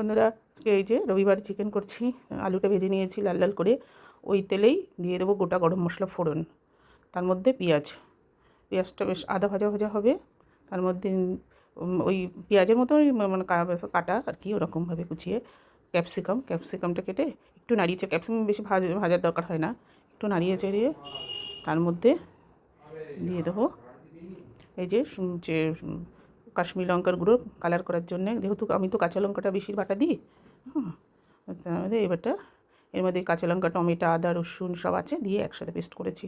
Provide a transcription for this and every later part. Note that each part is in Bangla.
বন্ধুরা, আজকে এই যে রবিবার চিকেন করছি। আলুটা ভেজে নিয়েছি লাল লাল করে। ওই তেলেই দিয়ে দেবো গোটা গরম মশলা ফোড়ন, তার মধ্যে পেঁয়াজটা বেশ আদা ভাজা ভাজা হবে। তার মধ্যে ওই পেঁয়াজের মতোই মানে কাটা আর কি, ওরকমভাবে কুচিয়ে ক্যাপসিকামটা কেটে একটু নাড়িয়ে, ক্যাপসিকাম বেশি ভাজার দরকার হয় না, একটু নাড়িয়ে চাড়িয়ে তার মধ্যে দিয়ে দেবো এই যে কাশ্মীরি লঙ্কার গুঁড়ো কালার করার জন্যে, যেহেতু আমি তো কাঁচা লঙ্কাটা বেশি বাটা দিই। তার মধ্যে এর মধ্যে কাঁচা লঙ্কা, টমেটো, আদা, রসুন সব আছে, দিয়ে একসাথে পেস্ট করেছি।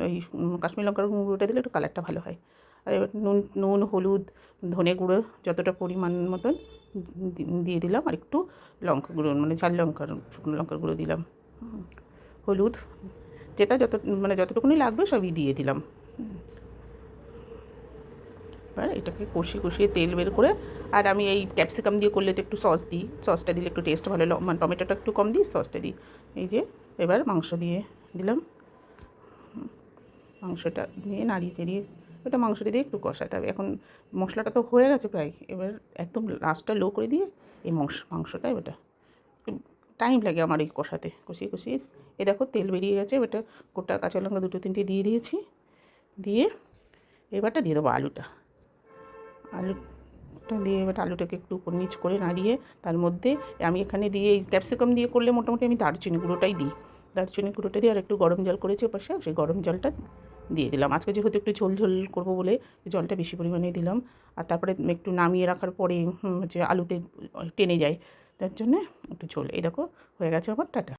এই কাশ্মীরি লঙ্কার গুঁড়োটা দিলে একটু কালারটা ভালো হয়। আর এবার নুন, হলুদ, ধনে গুঁড়ো যতটা পরিমাণ মতন দিয়ে দিলাম, আর একটু লঙ্কা গুঁড়ো মানে শুকনো লঙ্কার গুঁড়ো দিলাম। হলুদ যেটা যতটুকুনি লাগবে সবই দিয়ে দিলাম। এবার এটাকে কষিয়ে তেল বের করে, আর আমি এই ক্যাপসিকাম দিয়ে করলে তো একটু সস দিই, সসটা দিলে একটু টেস্ট ভালো, মানে টমেটোটা একটু কম দিই, সসটা দিই। এই যে এবার মাংস দিয়ে দিলাম, মাংসটা দিয়ে নাড়িয়ে চাড়িয়ে ওটা মাংসটা দিয়ে একটু কষাতে হবে। এখন মশলাটা তো হয়ে গেছে প্রায়, এবার একদম লাস্টটা লো করে দিয়ে এই মাংসটা ওটা টাইম লাগে আমার এই কষিয়ে এই দেখো তেল বেরিয়ে গেছে। ওটা গোটা কাঁচা লঙ্কা 2-3টে দিয়ে দিয়েছি, দিয়ে এবারটা দিয়ে দেবো আলুটা দিয়ে এবার আলুটাকে একটু উপর নিচ করে নাড়িয়ে তার মধ্যে আমি এখানে দিয়ে এই ক্যাপসিকাম দিয়ে করলে মোটামুটি আমি দারচিনি গুঁড়োটাই দিই। দারচিনি গুঁড়োটা দিয়ে আর একটু গরম জল করেছি ওপাশে, সেই গরম জলটা দিয়ে দিলাম। আজকে যেহেতু একটু ঝোল করবো বলে জলটা বেশি পরিমাণে দিলাম। আর তারপরে একটু নামিয়ে রাখার পরে যে আলুতে টেনে যায়, তার জন্যে একটু ঝোল। এই দেখো হয়ে গেছে আমার, টাটা।